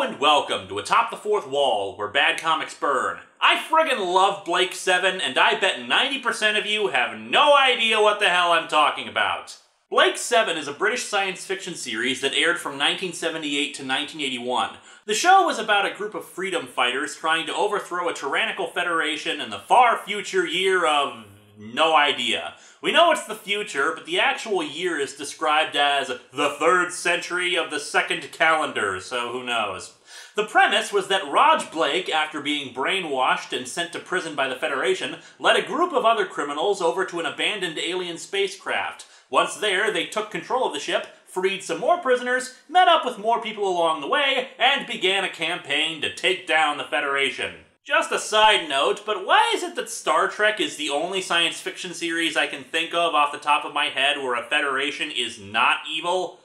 and welcome to Atop the Fourth Wall, where bad comics burn. I friggin' love Blake 7, and I bet 90% of you have no idea what the hell I'm talking about. Blake 7 is a British science fiction series that aired from 1978 to 1981. The show was about a group of freedom fighters trying to overthrow a tyrannical federation in the far future year of... no idea. We know it's the future, but the actual year is described as the 3rd century of the second calendar, so who knows. The premise was that Raj Blake, after being brainwashed and sent to prison by the Federation, led a group of other criminals over to an abandoned alien spacecraft. Once there, they took control of the ship, freed some more prisoners, met up with more people along the way, and began a campaign to take down the Federation. Just a side note, but why is it that Star Trek is the only science fiction series I can think of off the top of my head where a Federation is not evil?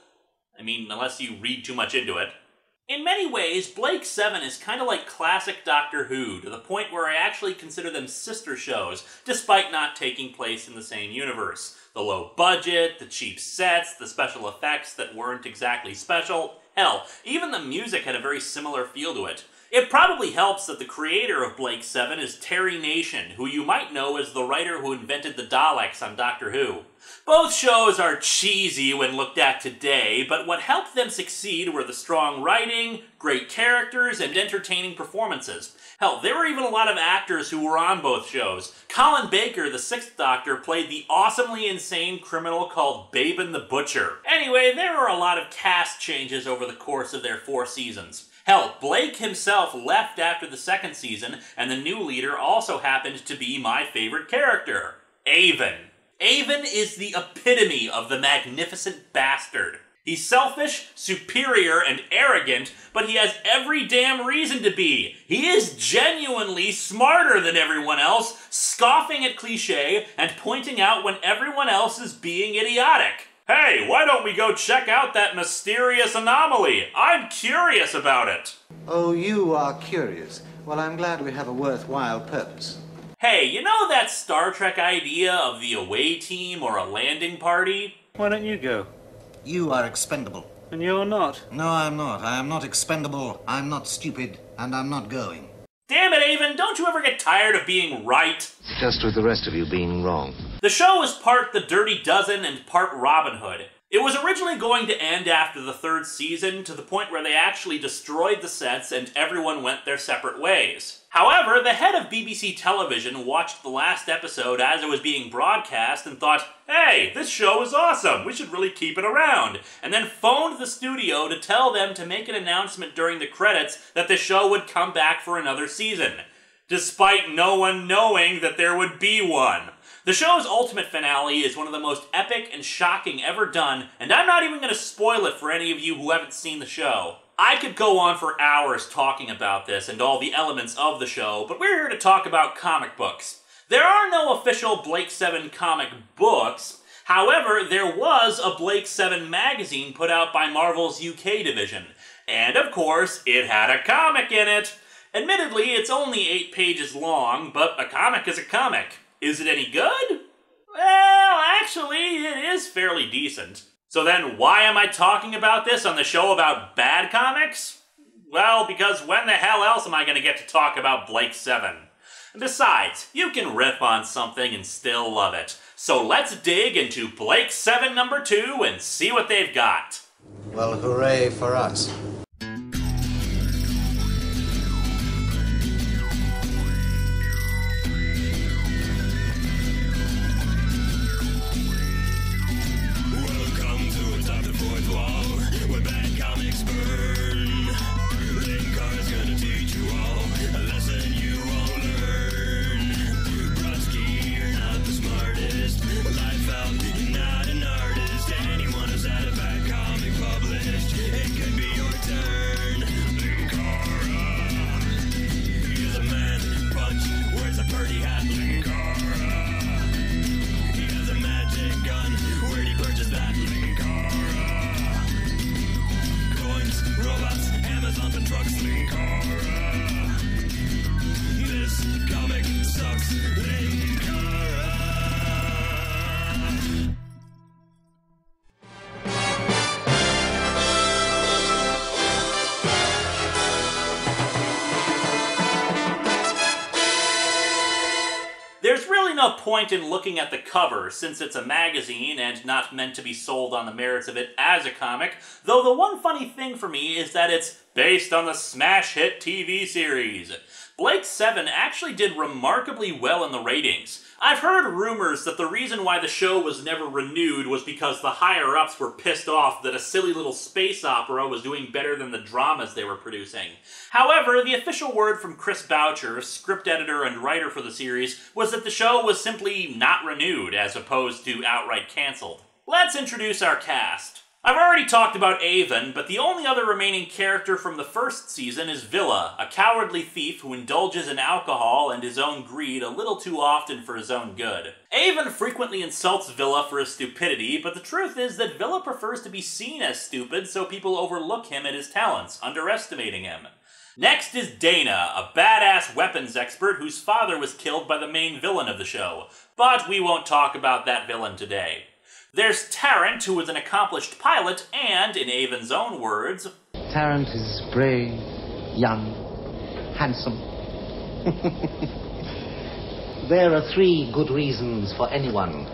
I mean, unless you read too much into it. In many ways, Blake 7 is kind of like classic Doctor Who, to the point where I actually consider them sister shows, despite not taking place in the same universe. The low budget, the cheap sets, the special effects that weren't exactly special. Hell, even the music had a very similar feel to it. It probably helps that the creator of Blake 7 is Terry Nation, who you might know as the writer who invented the Daleks on Doctor Who. Both shows are cheesy when looked at today, but what helped them succeed were the strong writing, great characters, and entertaining performances. Hell, there were even a lot of actors who were on both shows. Colin Baker, the 6th Doctor, played the awesomely insane criminal called Babin the Butcher. Anyway, there were a lot of cast changes over the course of their 4 seasons. Hell, Blake himself left after the 2nd season, and the new leader also happened to be my favorite character, Avon. Avon is the epitome of the magnificent bastard. He's selfish, superior, and arrogant, but he has every damn reason to be. He is genuinely smarter than everyone else, scoffing at cliché and pointing out when everyone else is being idiotic. Hey, why don't we go check out that mysterious anomaly? I'm curious about it. Oh, you are curious. Well, I'm glad we have a worthwhile purpose. Hey, you know that Star Trek idea of the away team or a landing party? Why don't you go? You are expendable. And you're not? No, I'm not. I am not expendable, I'm not stupid, and I'm not going. Damn it, Avon, don't you ever get tired of being right? Just with the rest of you being wrong. The show is part The Dirty Dozen and part Robin Hood. It was originally going to end after the 3rd season, to the point where they actually destroyed the sets and everyone went their separate ways. However, the head of BBC Television watched the last episode as it was being broadcast and thought, hey, this show is awesome, we should really keep it around, and then phoned the studio to tell them to make an announcement during the credits that the show would come back for another season, despite no one knowing that there would be one. The show's ultimate finale is one of the most epic and shocking ever done, and I'm not even going to spoil it for any of you who haven't seen the show. I could go on for hours talking about this and all the elements of the show, but we're here to talk about comic books. There are no official Blake 7 comic books. However, there was a Blake 7 magazine put out by Marvel's UK division. And of course, it had a comic in it. Admittedly, it's only 8 pages long, but a comic is a comic. Is it any good? Well, actually, it is fairly decent. So then why am I talking about this on the show about bad comics? Well, because when the hell else am I going to get to talk about Blake 7? Besides, you can riff on something and still love it. So let's dig into Blake 7 number 2 and see what they've got. Well, hooray for us. Welcome to Atop the Fourth Wall, where bad comics burn. Linkara's gonna teach you all a lesson you won't learn. Brodsky, you're not the smartest. Life out, you're not an artist. Anyone who's had a bad comic published, it could be your turn. Linkara, he's a man punch, wears a party hat. Linkara, he has a magic gun. Where'd he purchase that? Linkara, coins, robots, Amazon and trucks. Linkara, this comic sucks. Linkara. no point in looking at the cover, since it's a magazine and not meant to be sold on the merits of it as a comic, though the one funny thing for me is that it's based on the smash hit TV series. Blake 7 actually did remarkably well in the ratings. I've heard rumors that the reason why the show was never renewed was because the higher-ups were pissed off that a silly little space opera was doing better than the dramas they were producing. However, the official word from Chris Boucher, script editor and writer for the series, was that the show was simply not renewed, as opposed to outright cancelled. Let's introduce our cast. I've already talked about Avon, but the only other remaining character from the first season is Villa, a cowardly thief who indulges in alcohol and his own greed a little too often for his own good. Avon frequently insults Villa for his stupidity, but the truth is that Villa prefers to be seen as stupid, so people overlook him and his talents, underestimating him. Next is Dana, a badass weapons expert whose father was killed by the main villain of the show, but we won't talk about that villain today. There's Tarrant, who is an accomplished pilot, and, in Avon's own words, Tarrant is brave, young, handsome. There are 3 good reasons for anyone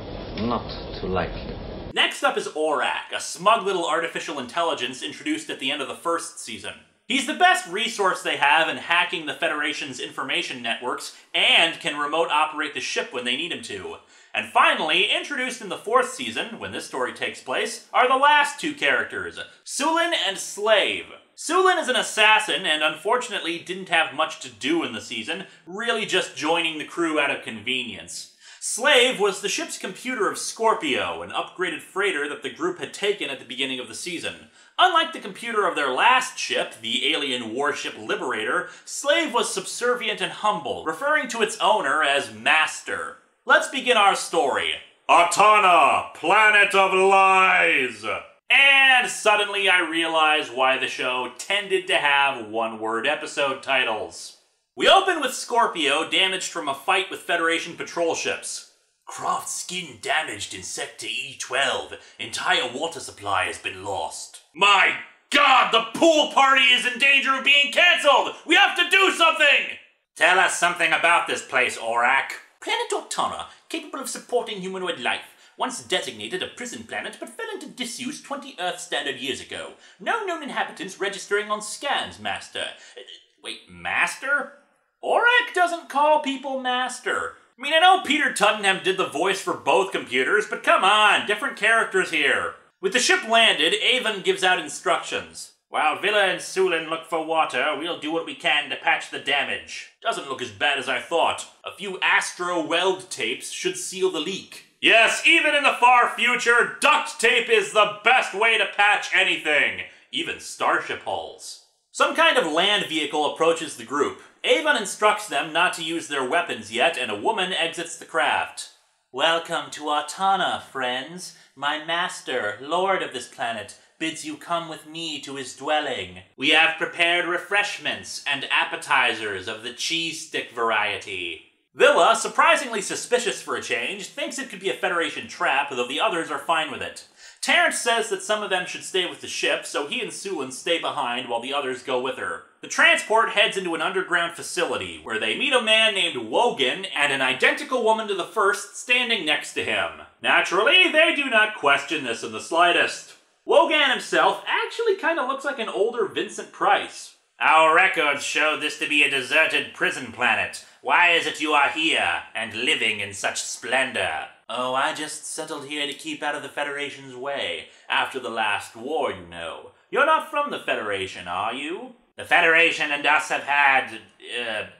not to like him. Next up is Aurak, a smug little artificial intelligence introduced at the end of the first season. He's the best resource they have in hacking the Federation's information networks, and can remote operate the ship when they need him to. And finally, introduced in the 4th season, when this story takes place, are the last 2 characters, Sulin and Slave. Sulin is an assassin and unfortunately didn't have much to do in the season, really just joining the crew out of convenience. Slave was the ship's computer of Scorpio, an upgraded freighter that the group had taken at the beginning of the season. Unlike the computer of their last ship, the alien warship Liberator, Slave was subservient and humble, referring to its owner as Master. Let's begin our story. Autona, Planet of Lies! And suddenly I realize why the show tended to have one-word episode titles. We open with Scorpio damaged from a fight with Federation patrol ships. Craft skin damaged in Sector E12. Entire water supply has been lost. My God, the pool party is in danger of being cancelled! We have to do something! Tell us something about this place, Aurak. Planet Autona, capable of supporting humanoid life. Once designated a prison planet, but fell into disuse 20 Earth standard years ago. No known inhabitants registering on scans, Master. Wait, Master? Aurak doesn't call people Master. I mean, I know Peter Tuddenham did the voice for both computers, but come on, different characters here. With the ship landed, Avon gives out instructions. While Villa and Sulin look for water, we'll do what we can to patch the damage. Doesn't look as bad as I thought. A few Astro weld tapes should seal the leak. Yes, even in the far future, duct tape is the best way to patch anything. Even starship hulls. Some kind of land vehicle approaches the group. Avon instructs them not to use their weapons yet, and a woman exits the craft. Welcome to Autona, friends. My master, lord of this planet, bids you come with me to his dwelling. We have prepared refreshments and appetizers of the cheese stick variety. Villa, surprisingly suspicious for a change, thinks it could be a Federation trap, though the others are fine with it. Terrence says that some of them should stay with the ship, so he and Sulin stay behind while the others go with her. The transport heads into an underground facility, where they meet a man named Wogan and an identical woman to the first standing next to him. Naturally, they do not question this in the slightest. Wogan himself actually kind of looks like an older Vincent Price. Our records show this to be a deserted prison planet. Why is it you are here, and living in such splendor? Oh, I just settled here to keep out of the Federation's way, after the last war, you know. You're not from the Federation, are you? The Federation and us have had,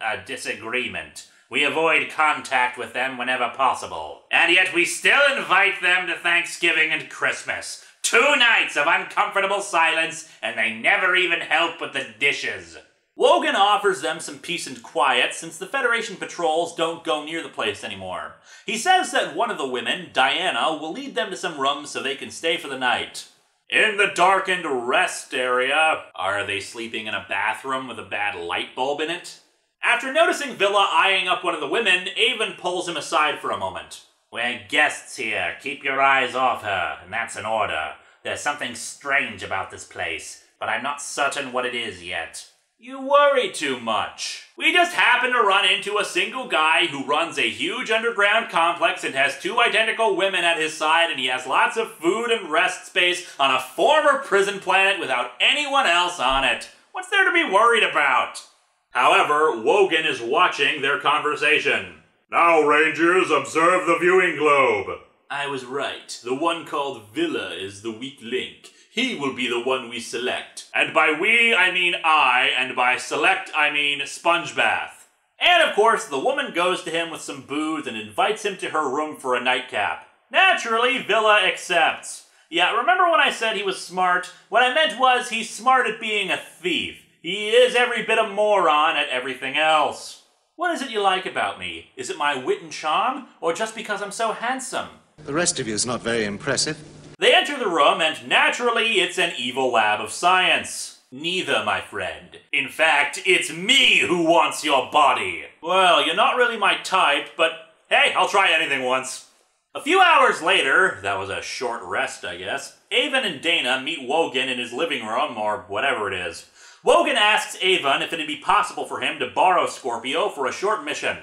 a disagreement. We avoid contact with them whenever possible. And yet we still invite them to Thanksgiving and Christmas. 2 nights of uncomfortable silence, and they never even help with the dishes. Wogan offers them some peace and quiet since the Federation patrols don't go near the place anymore. He says that one of the women, Diana, will lead them to some rooms so they can stay for the night. In the darkened rest area. Are they sleeping in a bathroom with a bad light bulb in it? After noticing Villa eyeing up one of the women, Avon pulls him aside for a moment. We're guests here. Keep your eyes off her, and that's an order. There's something strange about this place, but I'm not certain what it is yet. You worry too much. We just happen to run into a single guy who runs a huge underground complex and has 2 identical women at his side, and he has lots of food and rest space on a former prison planet without anyone else on it. What's there to be worried about? However, Wogan is watching their conversation. Now, Rangers, observe the viewing globe. I was right. The one called Villa is the weak link. He will be the one we select. And by we, I mean I, and by select, I mean sponge bath. And of course, the woman goes to him with some booze and invites him to her room for a nightcap. Naturally, Villa accepts. Yeah, remember when I said he was smart? What I meant was he's smart at being a thief. He is every bit a moron at everything else. What is it you like about me? Is it my wit and charm, or just because I'm so handsome? The rest of you is not very impressive. They enter the room, and naturally, it's an evil lab of science. Neither, my friend. In fact, it's me who wants your body. Well, you're not really my type, but hey, I'll try anything once. A few hours later, that was a short rest, I guess, Avon and Dana meet Wogan in his living room, or whatever it is. Wogan asks Avon if it'd be possible for him to borrow Scorpio for a short mission.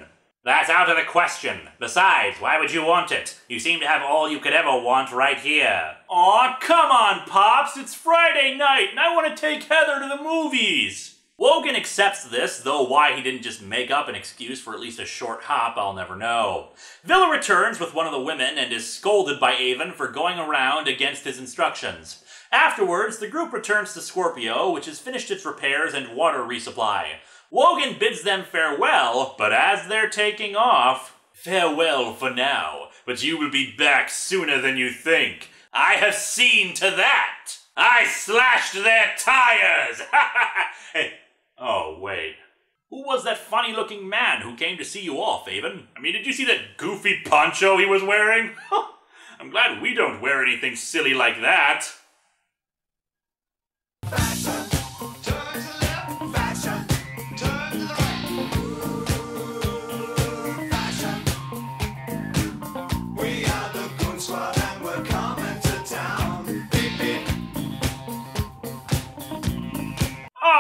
That's out of the question. Besides, why would you want it? You seem to have all you could ever want right here. Aw, come on, Pops! It's Friday night, and I want to take Heather to the movies! Wogan accepts this, though why he didn't just make up an excuse for at least a short hop, I'll never know. Villa returns with one of the women and is scolded by Avon for going around against his instructions. Afterwards, the group returns to Scorpio, which has finished its repairs and water resupply. Wogan bids them farewell, but as they're taking off, farewell for now, but you will be back sooner than you think. I have seen to that! I slashed their tires! Hey, oh, wait. Who was that funny-looking man who came to see you off, Avon? I mean, did you see that goofy poncho he was wearing? I'm glad we don't wear anything silly like that.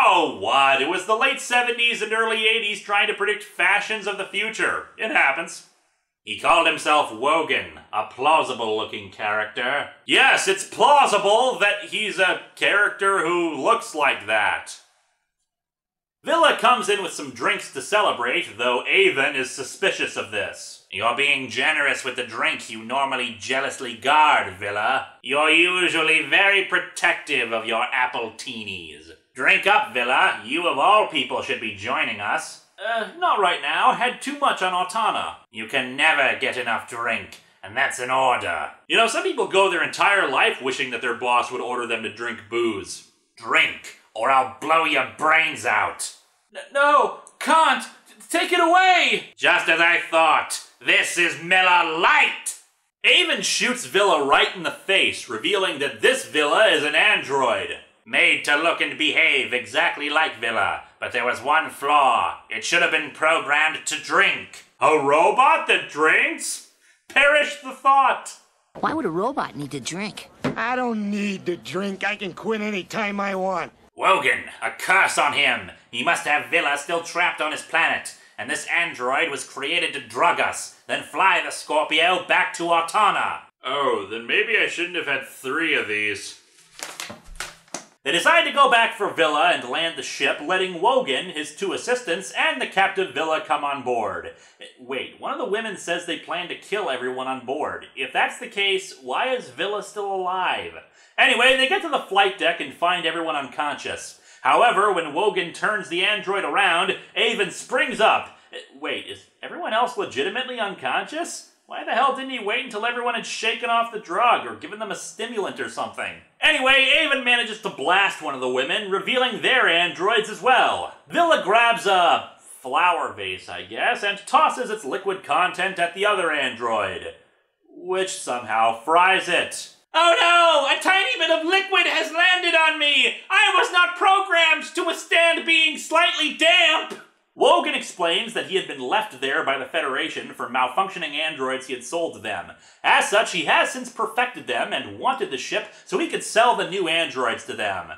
Oh, what? It was the late 70s and early 80s trying to predict fashions of the future. It happens. He called himself Wogan, a plausible-looking character. Yes, it's plausible that he's a character who looks like that. Villa comes in with some drinks to celebrate, though Avon is suspicious of this. You're being generous with the drink you normally jealously guard, Villa. You're usually very protective of your apple-teenies. Drink up, Villa. You of all people should be joining us. Not right now. Had too much on Autona. You can never get enough drink, and that's an order. You know, some people go their entire life wishing that their boss would order them to drink booze. Drink, or I'll blow your brains out. No, can't. Take it away! Just as I thought. This is Miller Lite! Avon shoots Villa right in the face, revealing that this Villa is an android. Made to look and behave exactly like Villa, but there was one flaw. It should have been programmed to drink. A robot that drinks? Perish the thought. Why would a robot need to drink? I don't need to drink. I can quit any time I want. Wogan, a curse on him. He must have Villa still trapped on his planet, and this android was created to drug us, then fly the Scorpio back to Autona. Oh, then maybe I shouldn't have had 3 of these. They decide to go back for Villa and land the ship, letting Wogan, his 2 assistants, and the captive Villa come on board. Wait, one of the women says they plan to kill everyone on board. If that's the case, why is Villa still alive? Anyway, they get to the flight deck and find everyone unconscious. However, when Wogan turns the android around, Avon springs up. Wait, is everyone else legitimately unconscious? Why the hell didn't he wait until everyone had shaken off the drug or given them a stimulant or something? Anyway, Avon manages to blast one of the women, revealing their androids as well. Villa grabs a flower vase, I guess, and tosses its liquid content at the other android, which somehow fries it. Oh no! A tiny bit of liquid has landed on me! I was not programmed to withstand being slightly damp! Wogan explains that he had been left there by the Federation for malfunctioning androids he had sold to them. As such, he has since perfected them and wanted the ship so he could sell the new androids to them.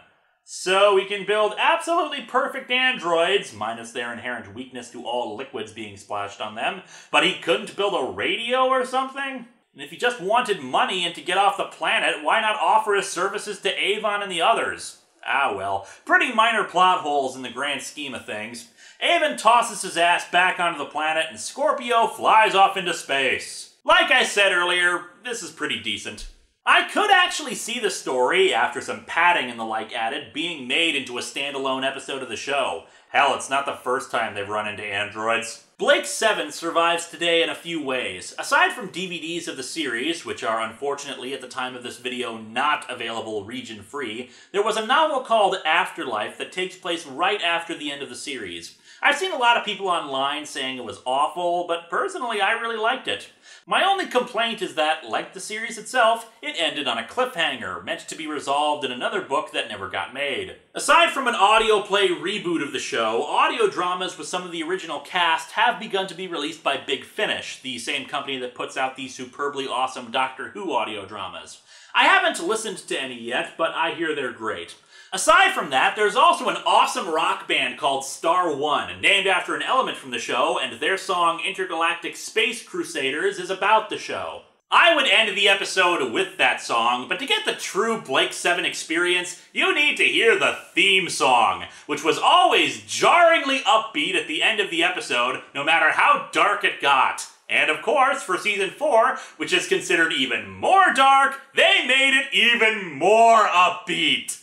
So we can build absolutely perfect androids, minus their inherent weakness to all liquids being splashed on them, but he couldn't build a radio or something? And if he just wanted money and to get off the planet, why not offer his services to Avon and the others? Ah well, pretty minor plot holes in the grand scheme of things. Avon tosses his ass back onto the planet and Scorpio flies off into space. Like I said earlier, this is pretty decent. I could actually see the story, after some padding and the like added, being made into a standalone episode of the show. Hell, it's not the first time they've run into androids. Blake 7 survives today in a few ways. Aside from DVDs of the series, which are unfortunately at the time of this video not available region-free, there was a novel called Afterlife that takes place right after the end of the series. I've seen a lot of people online saying it was awful, but personally I really liked it. My only complaint is that, like the series itself, it ended on a cliffhanger, meant to be resolved in another book that never got made. Aside from an audio play reboot of the show, audio dramas with some of the original cast have begun to be released by Big Finish, the same company that puts out the superbly awesome Doctor Who audio dramas. I haven't listened to any yet, but I hear they're great. Aside from that, there's also an awesome rock band called Star One, named after an element from the show, and their song Intergalactic Space Crusaders is about the show. I would end the episode with that song, but to get the true Blake 7 experience, you need to hear the theme song, which was always jarringly upbeat at the end of the episode, no matter how dark it got. And of course, for Season 4, which is considered even more dark, they made it even more upbeat.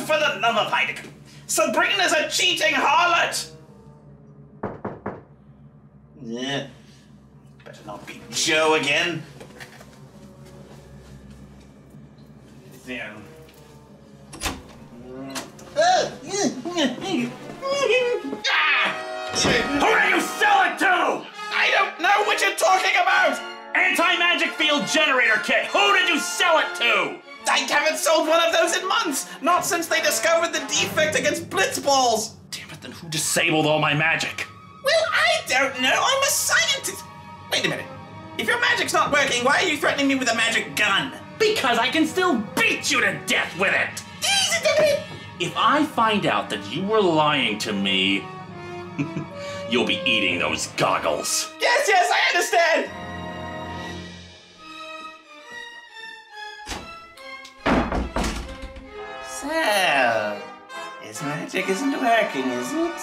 For the love of Heidegger! Sabrina's a cheating harlot! Yeah. Better not be Joe again. There. Who did you sell it to? I don't know what you're talking about! Anti-magic field generator kit. Who did you sell it to? I haven't sold one of those in months! Not since they discovered the defect against blitzballs! Damn it, then who disabled all my magic? Well, I don't know, I'm a scientist! Wait a minute. If your magic's not working, why are you threatening me with a magic gun? Because I can still beat you to death with it! Easy to me! If I find out that you were lying to me, you'll be eating those goggles. Yes, I understand! So, his magic isn't working, is it?